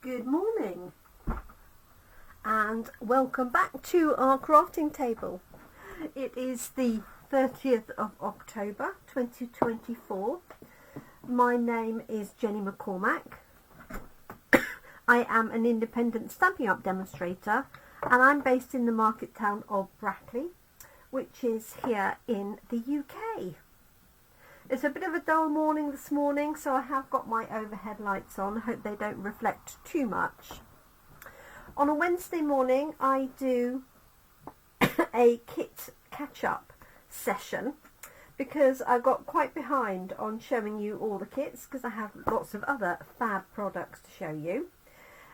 Good morning and welcome back to our crafting table. It is the 30th of October 2024. My name is Jenny McCormac. I am an independent Stampin' Up demonstrator and I'm based in the market town of Brackley, which is here in the UK. It's a bit of a dull morning this morning, so I have got my overhead lights on. I hope they don't reflect too much. On a Wednesday morning, I do a kit catch-up session because I got quite behind on showing you all the kits because I have lots of other fab products to show you.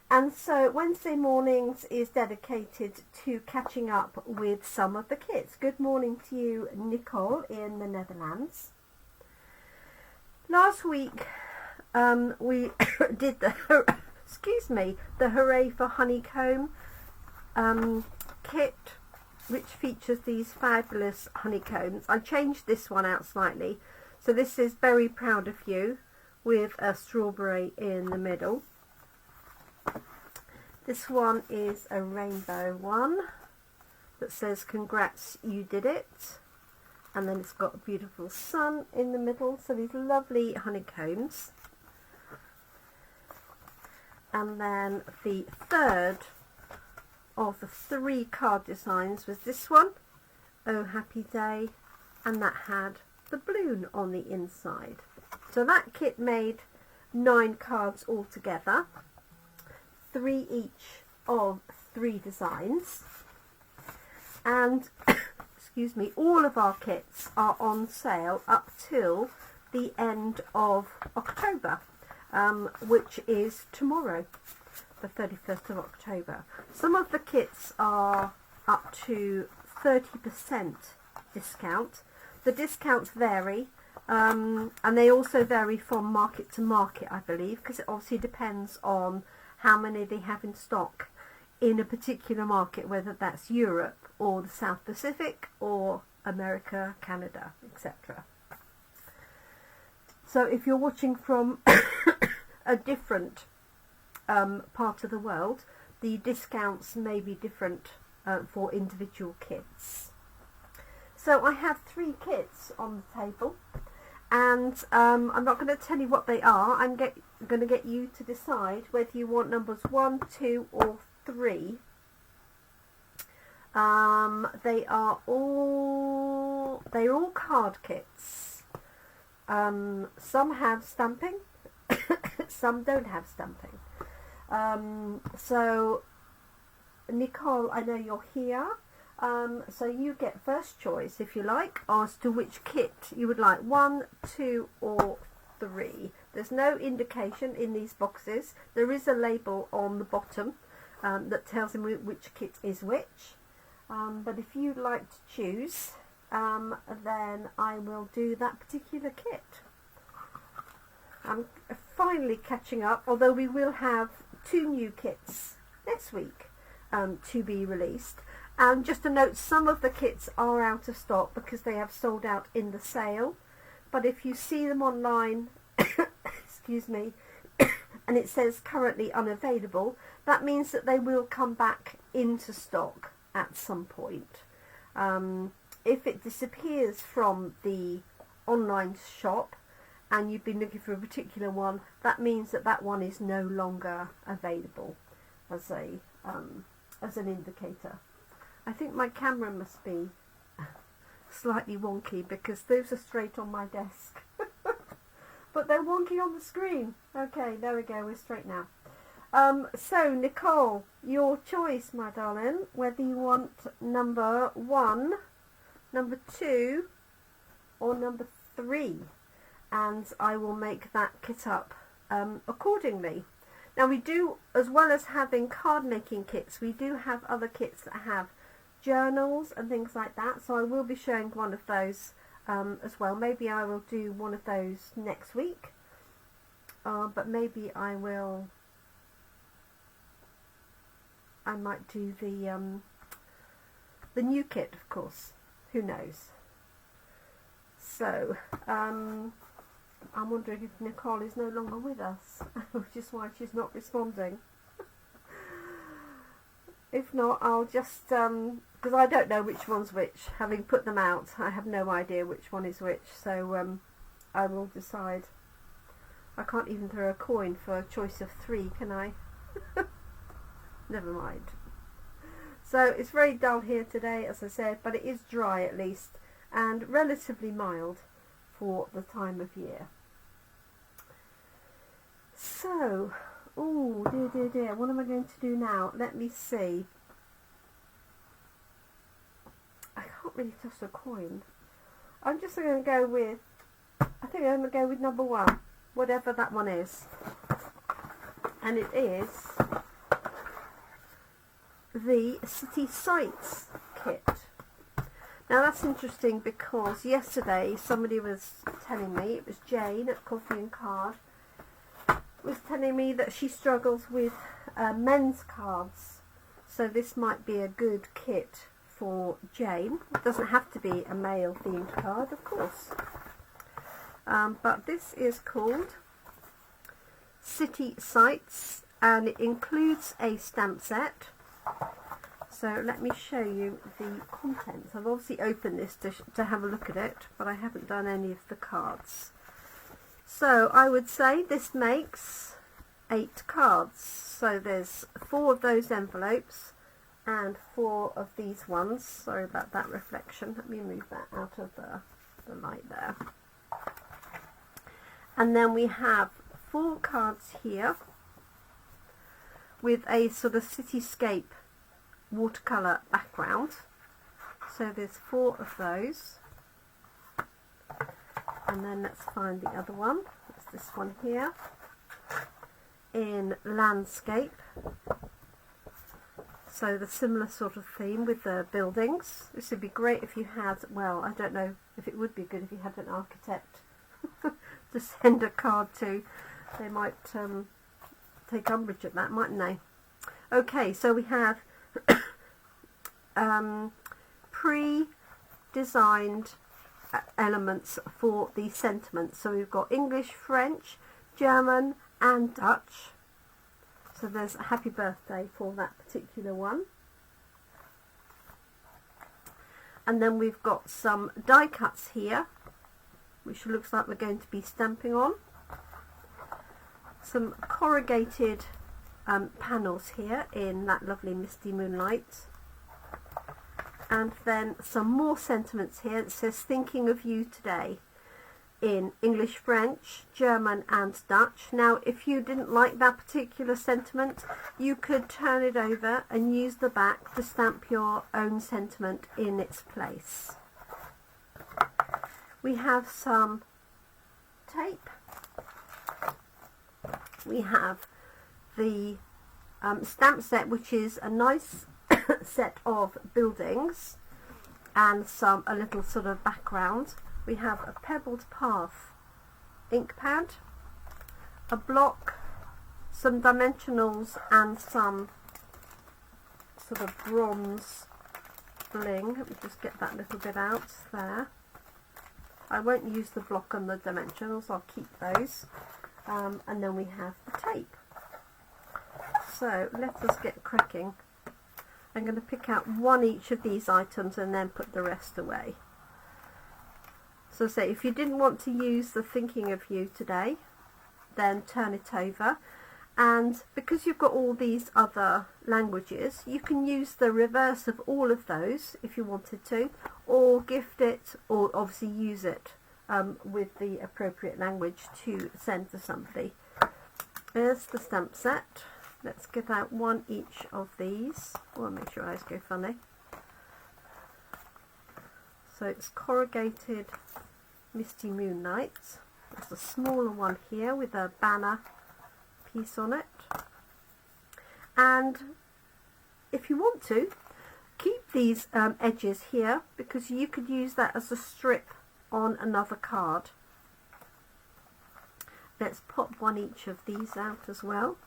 And so Wednesday mornings is dedicated to catching up with some of the kits. Good morning to you, Nicole, in the Netherlands. Last week we did the the Hooray for Honeycomb kit, which features these fabulous honeycombs. I changed this one out slightly, so this is Very Proud of You with a strawberry in the middle. This one is a rainbow one that says congrats, you did it. And then it's got a beautiful sun in the middle, so these lovely honeycombs. And then the third of the 3 card designs was this one, Oh Happy Day, and that had the balloon on the inside. So that kit made 9 cards altogether, 3 each of 3 designs. And excuse me, all of our kits are on sale up till the end of October, which is tomorrow, the 31st of October. Some of the kits are up to 30% discount. The discounts vary, and they also vary from market to market, I believe, because it obviously depends on how many they have in stock in a particular market, whether that's Europe or the South Pacific or America, Canada, etc. So if you're watching from a different part of the world, the discounts may be different for individual kits. So I have 3 kits on the table, and I'm not going to tell you what they are. I'm going to get you to decide whether you want numbers 1, 2 or 3. They're all card kits. Some have stamping, some don't have stamping. So Nicole, I know you're here, so you get first choice if you like as to which kit you would like, 1, 2 or 3. There's no indication in these boxes. There is a label on the bottom that tells me which kit is which. But if you'd like to choose, then I will do that particular kit. I'm finally catching up, although we will have 2 new kits next week to be released. And just a note, some of the kits are out of stock because they have sold out in the sale. But if you see them online, excuse me, and it says currently unavailable, that means that they will come back into stock at some point. If it disappears from the online shop and you've been looking for a particular one, that means that that one is no longer available as an indicator. I think my camera must be slightly wonky because those are straight on my desk. But they're wonky on the screen. Okay, there we go, we're straight now. So Nicole, your choice, my darling, whether you want number 1, number 2 or number 3, and I will make that kit up accordingly. Now we do, as well as having card making kits, we do have other kits that have journals and things like that, so I will be showing one of those as well. Maybe I will do one of those next week, but maybe I might do the new kit, of course. Who knows? So I'm wondering if Nicole is no longer with us, which is why she's not responding. If not, I'll just, because I don't know which one's which. Having put them out, I have no idea which one is which, so I will decide. I can't even throw a coin for a choice of 3, can I? Never mind. So it's very dull here today, as I said, but it is dry at least, and relatively mild for the time of year. So, oh dear, what am I going to do now? Let me see. I can't really toss a coin. I'm just going to go with, I think I'm going to go with number 1, whatever that one is. And it is the City Sights kit. Now that's interesting because yesterday somebody was telling me, it was Jane at Coffee and Card, was telling me that she struggles with men's cards, so this might be a good kit for Jane. It doesn't have to be a male themed card, of course, but this is called City Sights, and it includes a stamp set. So let me show you the contents. I've obviously opened this to have a look at it, but I haven't done any of the cards. So I would say this makes 8 cards. So there's 4 of those envelopes and 4 of these ones. Sorry about that reflection. Let me move that out of the light there. And then we have 4 cards here with a sort of cityscape watercolour background. So there's 4 of those. And then let's find the other one. It's this one here in landscape. So the similar sort of theme with the buildings. This would be great if you had, well, I don't know if it would be good if you had an architect to send a card to. They might take umbrage at that, mightn't they? Okay, so we have pre-designed elements for the sentiments. So we've got English, French, German and Dutch. So there's a happy birthday for that particular one. And then we've got some die cuts here, which looks like we're going to be stamping on. Some corrugated panels here in that lovely misty moonlight. And then some more sentiments here. It says thinking of you today in English, French, German and Dutch. Now if you didn't like that particular sentiment, you could turn it over and use the back to stamp your own sentiment in its place. We have some tape. We have the stamp set, which is a nice set of buildings and a little sort of background. We have a pebbled path ink pad, a block, some dimensionals and some sort of bronze bling. Let me just get that little bit out there. I won't use the block and the dimensionals, I'll keep those. And then we have the tape. So let us get cracking. I'm going to pick out one each of these items and then put the rest away. So say if you didn't want to use the thinking of you today, then turn it over. And because you've got all these other languages, you can use the reverse of all of those if you wanted to, or gift it, or obviously use it with the appropriate language to send to somebody. There's the stamp set. Let's get out one each of these. Oh, make your eyes go funny. So it's corrugated misty moonlight. There's a smaller one here with a banner piece on it. And if you want to, keep these edges here, because you could use that as a strip on another card. Let's pop one each of these out as well.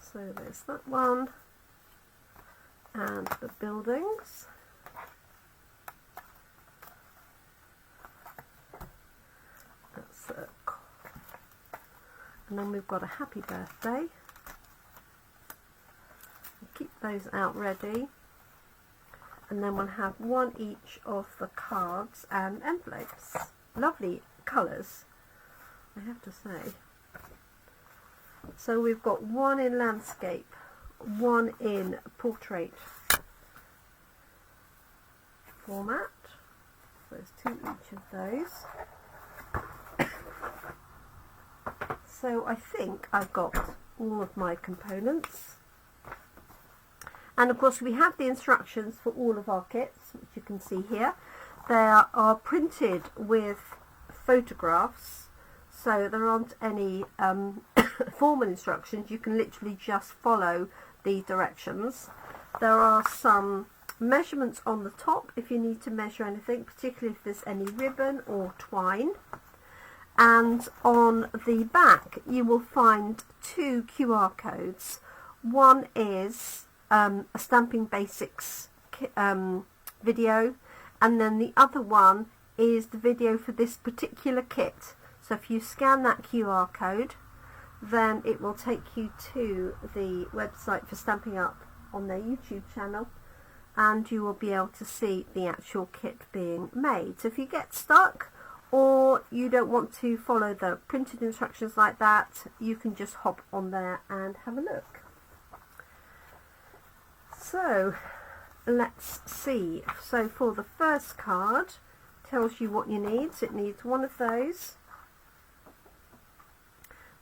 So there's that one, and the buildings. That's and then we've got a happy birthday. keep those out ready, and then we'll have one each of the cards and envelopes. Lovely colours, I have to say. So we've got one in landscape, one in portrait format. So there's two each of those. So I think I've got all of my components. And of course we have the instructions for all of our kits, which you can see here. They are printed with photographs, so there aren't any formal instructions. You can literally just follow the directions. There are some measurements on the top if you need to measure anything, particularly if there's any ribbon or twine. And on the back you will find two QR codes. One is a Stamping Basics video, and then the other one is the video for this particular kit. So if you scan that QR code, then it will take you to the website for Stampin' Up on their YouTube channel, and you will be able to see the actual kit being made. So if you get stuck or you don't want to follow the printed instructions like that, you can just hop on there and have a look. So let's see. So for the first card, tells you what you need. So it needs one of those,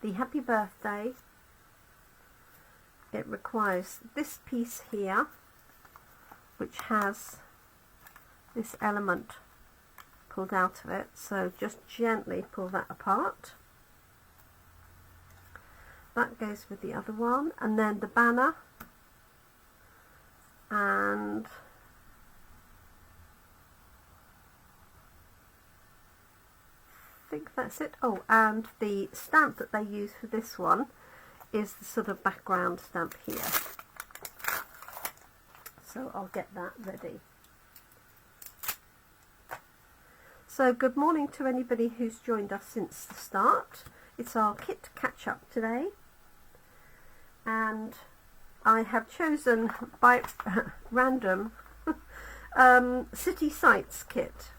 the happy birthday. It requires this piece here, which has this element pulled out of it, so just gently pull that apart. That goes with the other one, and then the banner, and I think that's it. Oh, and the stamp that they use for this one is the sort of background stamp here. So I'll get that ready. So good morning to anybody who's joined us since the start. It's our kit catch up today, and I have chosen by random City Sites kit.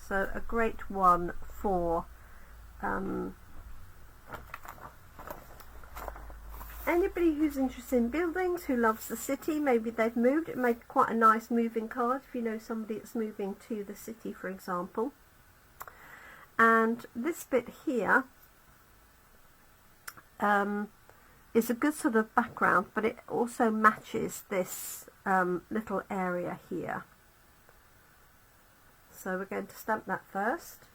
So a great one for anybody who's interested in buildings, who loves the city. Maybe they've moved. It made quite a nice moving card if you know somebody that's moving to the city, for example. And this bit here is a good sort of background, but it also matches this little area here. So we're going to stamp that first.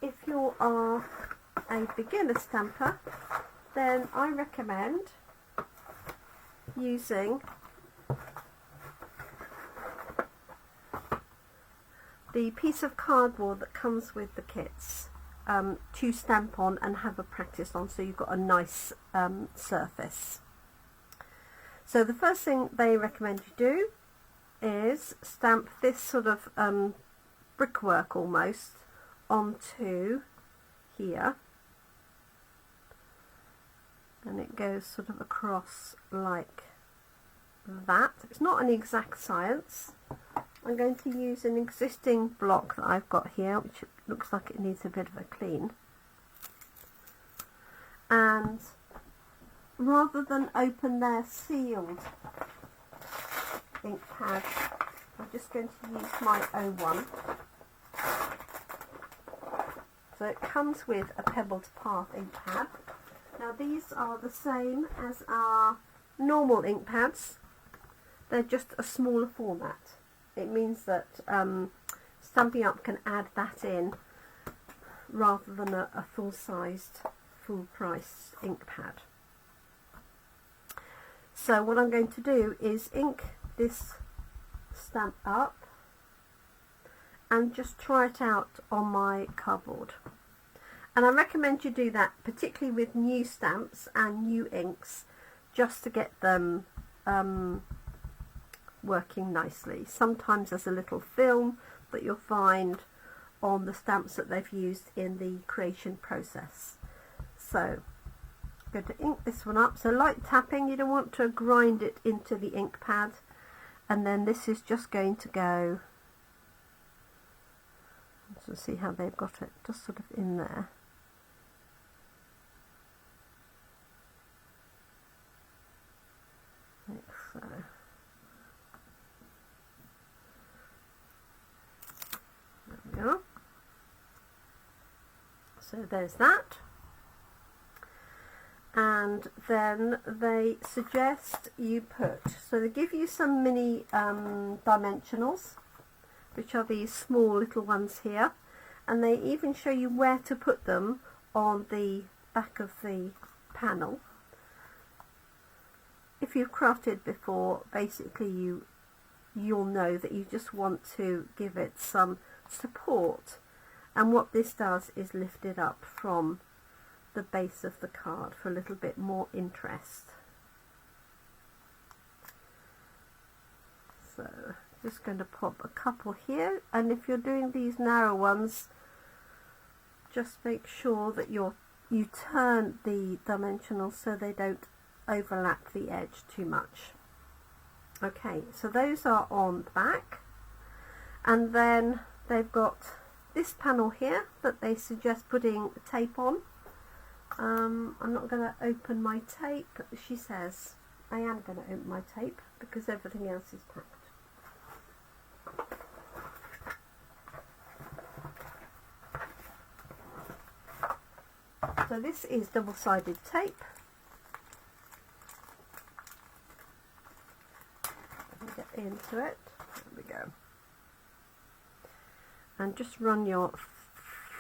If you are a beginner stamper, then I recommend using the piece of cardboard that comes with the kits to stamp on and have a practice on, so you've got a nice surface. So the first thing they recommend you do is stamp this sort of brickwork almost onto here, and it goes sort of across like that. It's not an exact science. I'm going to use an existing block that I've got here, which looks like it needs a bit of a clean, and rather than open their sealed ink pad, I'm just going to use my O1. So it comes with a Pebbled Path ink pad. Now these are the same as our normal ink pads, they're just a smaller format. It means that Stampin' Up can add that in rather than a full-sized, full-price ink pad. So what I'm going to do is ink this stamp up and just try it out on my cardboard. And I recommend you do that particularly with new stamps and new inks, just to get them working nicely. Sometimes there's a little film that you'll find on the stamps that they've used in the creation process. So going to ink this one up. So light tapping, you don't want to grind it into the ink pad. And then this is just going to go, let's see how they've got it, just sort of in there. Like so. There we go. So there's that. And then they suggest you put, so they give you some mini dimensionals, which are these small little ones here, and they even show you where to put them on the back of the panel. If you've crafted before, basically you'll know that you just want to give it some support, and what this does is lift it up from the base of the card for a little bit more interest. So just going to pop a couple here, and if you're doing these narrow ones, just make sure that you turn the dimensionals so they don't overlap the edge too much. Okay, so those are on the back, and then they've got this panel here that they suggest putting tape on. I'm not going to open my tape. She says I am going to open my tape because everything else is packed. So this is double-sided tape. Let me get into it. There we go. And just run your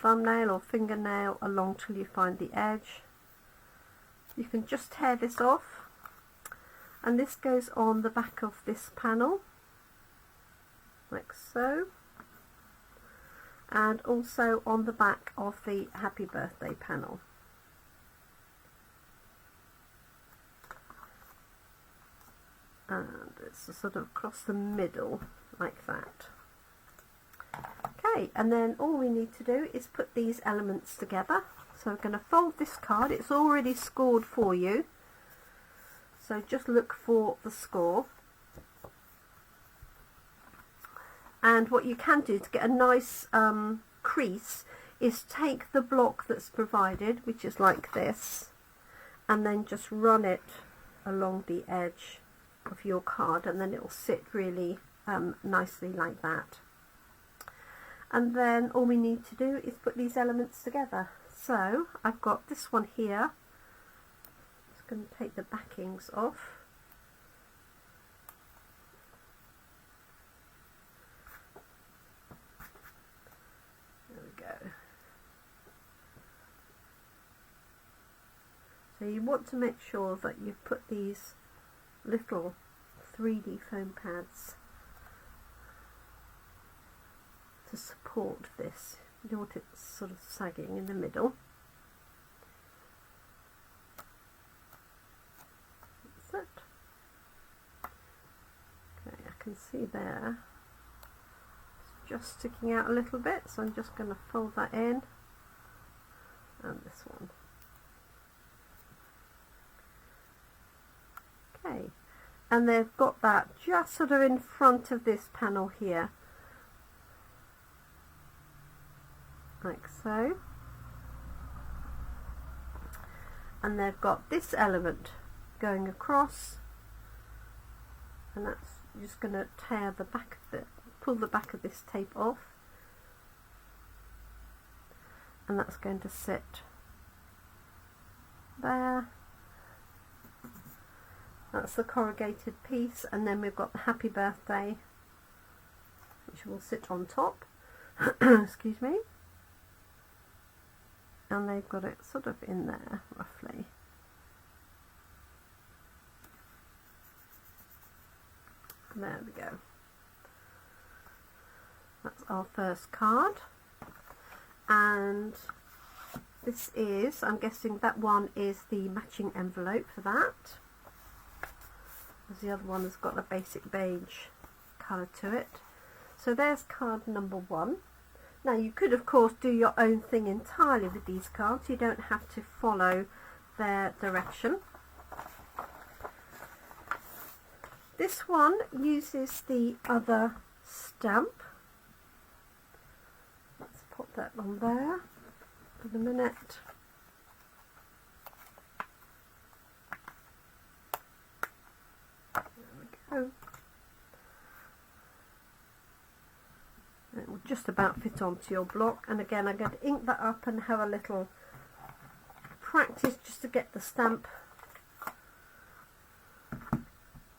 thumbnail or fingernail along till you find the edge. You can just tear this off, and this goes on the back of this panel like so, and also on the back of the happy birthday panel. And it's sort of across the middle like that. Okay, and then all we need to do is put these elements together. So we're going to fold this card. It's already scored for you, so just look for the score. And what you can do to get a nice crease is take the block that's provided, which is like this, and then just run it along the edge of your card, and then it will sit really nicely like that. And then all we need to do is put these elements together. So I've got this one here. I'm just going to take the backings off. There we go. So you want to make sure that you've put these little 3D foam pads to support this. You don't want it sort of sagging in the middle. That's it. Okay, I can see there it's just sticking out a little bit, so I'm just going to fold that in, and this one. Okay, and they've got that just sort of in front of this panel here, like so, and they've got this element going across, and that's just going to tear the back of it, pull the back of this tape off, and that's going to sit there. That's the corrugated piece, and then we've got the happy birthday, which will sit on top. Excuse me. And they've got it sort of in there roughly. There we go. That's our first card, and this is, I'm guessing that one is the matching envelope for that, as the other one has got a basic beige colour to it. So there's card number 1. Now you could of course do your own thing entirely with these cards. You don't have to follow their direction. This one uses the other stamp. Let's put that on there for the minute. There we go. It will just about fit onto your block, and again I'm going to ink that up and have a little practice just to get the stamp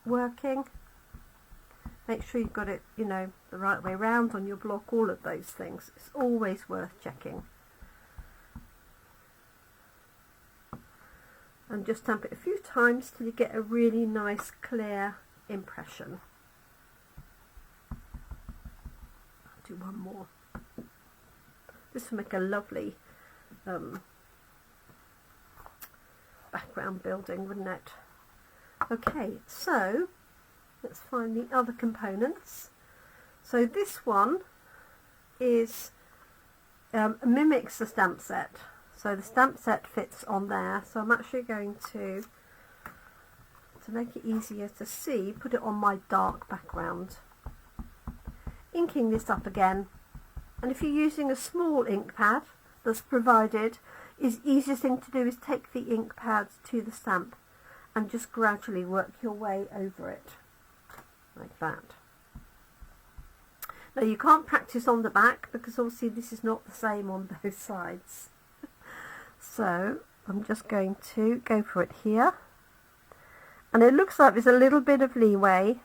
working. Make sure you've got it, you know, the right way round on your block, all of those things. It's always worth checking. And just stamp it a few times till you get a really nice clear impression. Do one more. This will make a lovely background building, wouldn't it? Okay, so let's find the other components. So this one is mimics the stamp set. So the stamp set fits on there. So I'm actually going to make it easier to see, put it on my dark background. Inking this up again, and if you're using a small ink pad that's provided, the easiest thing to do is take the ink pads to the stamp and just gradually work your way over it like that. Now you can't practice on the back because obviously this is not the same on both sides. So I'm just going to go for it here, and it looks like there's a little bit of leeway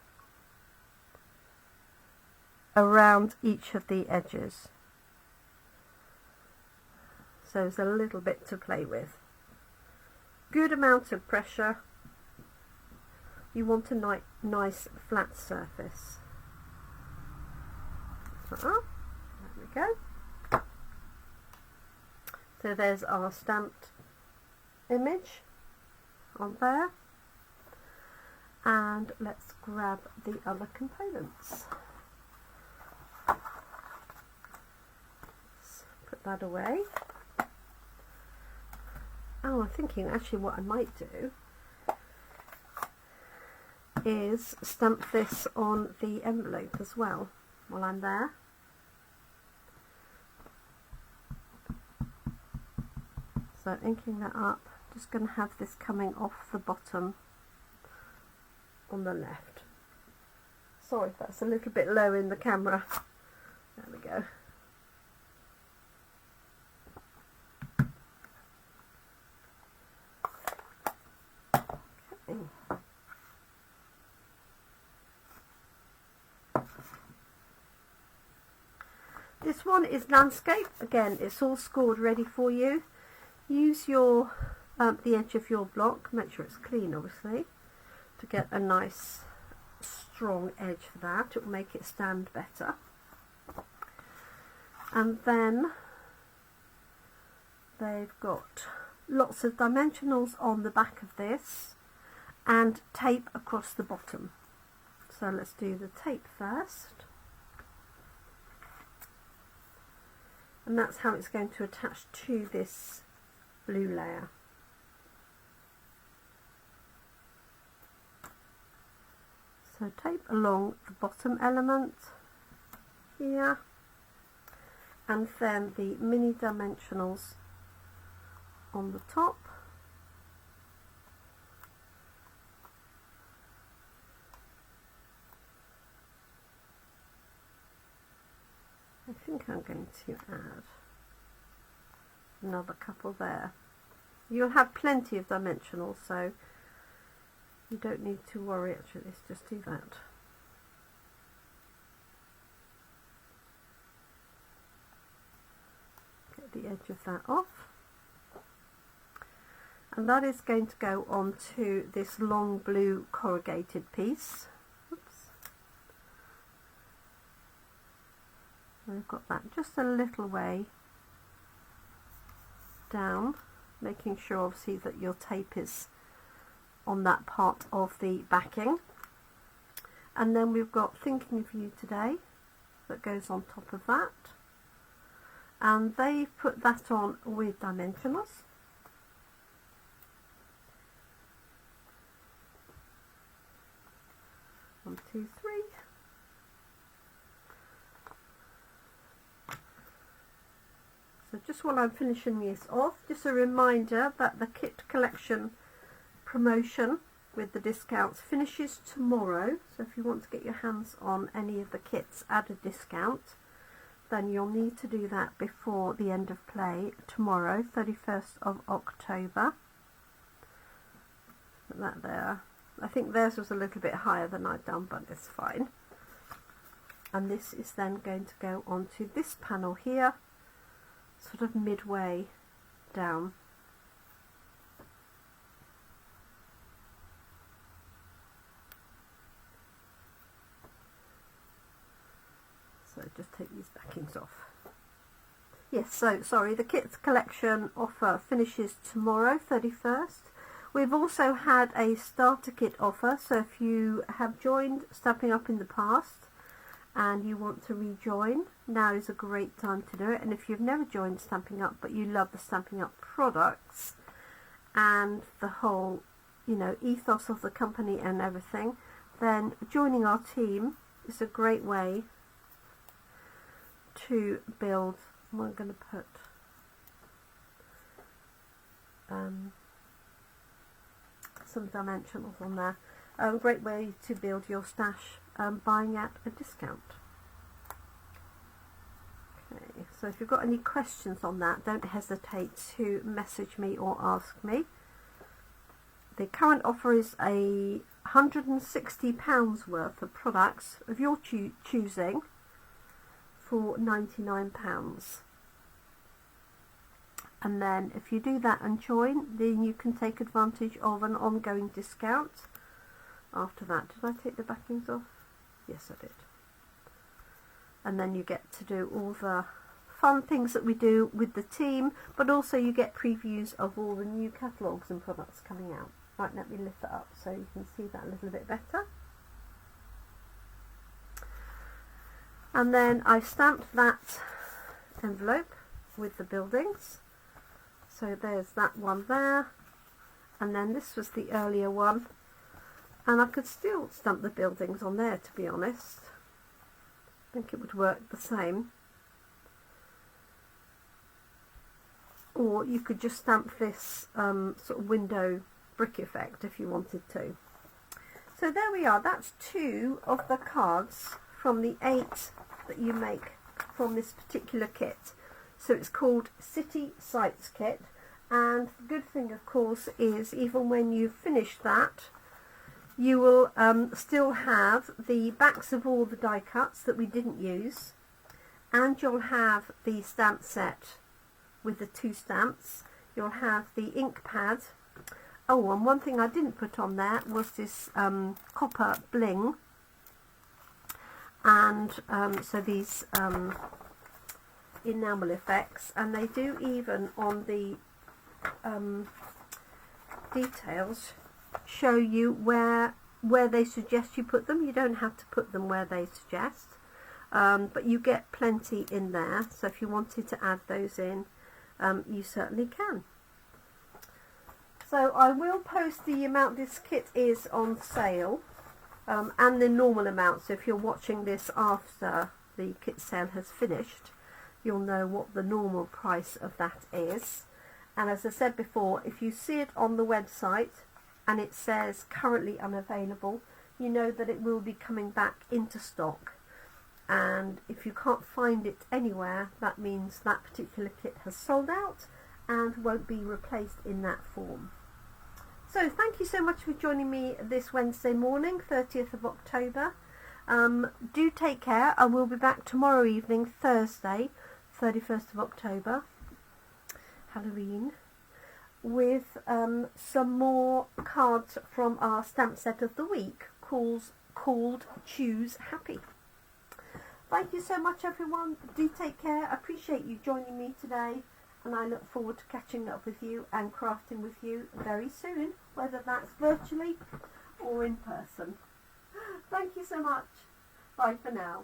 around each of the edges, so there's a little bit to play with. Good amount of pressure. You want a nice flat surface. There we go. So there's our stamped image on there, and let's grab the other components. That away. Oh, I'm thinking actually what I might do is stamp this on the envelope as well while I'm there. So inking that up, just going to have this coming off the bottom on the left. Sorry if that's a little bit low in the camera. There we go. This one is landscape. Again, it's all scored ready for you. Use your the edge of your block, make sure it's clean obviously, to get a nice strong edge for that. It will make it stand better. And then they've got lots of dimensionals on the back of this and tape across the bottom. So let's do the tape first. And that's how it's going to attach to this blue layer. So tape along the bottom element here, and then the mini dimensionals on the top. I think I'm going to add another couple there. You'll have plenty of dimensionals, so you don't need to worry. Actually, let's just do that. Get the edge of that off. And that is going to go onto this long blue corrugated piece. We've got that just a little way down, making sure obviously that your tape is on that part of the backing. And then we've got Thinking of You Today that goes on top of that, and they've put that on with dimensionals. 2, 3. So just while I'm finishing this off, just a reminder that the kit collection promotion with the discounts finishes tomorrow. So if you want to get your hands on any of the kits at a discount, then you'll need to do that before the end of play tomorrow, 31st of October. Put that there. I think theirs was a little bit higher than I'd done, but it's fine. And this is then going to go onto this panel here, sort of midway down. So just take these backings off. Yes, so sorry, the kits collection offer finishes tomorrow, 31st. We've also had a starter kit offer, so if you have joined Stampin' Up in the past and you want to rejoin, now is a great time to do it. And if you've never joined Stampin' Up but you love the Stampin' Up products and the whole, you know, ethos of the company and everything, then joining our team is a great way to build. I'm going to put some dimensionals on there. A great way to build your stash buying at a discount. Okay, so if you've got any questions on that, don't hesitate to message me or ask me. The current offer is a £160 worth of products of your choosing for £99. And then if you do that and join, then you can take advantage of an ongoing discount after that. Did I take the backings off? Yes, I did. And then you get to do all the fun things that we do with the team, but also you get previews of all the new catalogues and products coming out. Right, let me lift that up so you can see that a little bit better. And then I stamped that envelope with the buildings. So there's that one there, and then this was the earlier one, and I could still stamp the buildings on there, to be honest. I think it would work the same. Or you could just stamp this sort of window brick effect if you wanted to. So there we are, that's 2 of the cards from the 8 that you make from this particular kit. So it's called City Sites Kit, and the good thing of course is even when you finish that, you will still have the backs of all the die cuts that we didn't use, and you'll have the stamp set with the 2 stamps. You'll have the ink pad. Oh, and one thing I didn't put on there was this copper bling, and so these enamel effects, and they do even on the details show you where they suggest you put them. You don't have to put them where they suggest, but you get plenty in there, so if you wanted to add those in, you certainly can. So I will post the amount this kit is on sale, and the normal amount, so if you're watching this after the kit sale has finished, you'll know what the normal price of that is. And as I said before, if you see it on the website and it says currently unavailable, you know that it will be coming back into stock. And if you can't find it anywhere, that means that particular kit has sold out and won't be replaced in that form. So thank you so much for joining me this Wednesday morning, 30th of October. Do take care. I will be back tomorrow evening, Thursday, 31st of October, Halloween, with some more cards from our stamp set of the week called Choose Happy. Thank you so much, everyone. Do take care. I appreciate you joining me today, and I look forward to catching up with you and crafting with you very soon, whether that's virtually or in person. Thank you so much. Bye for now.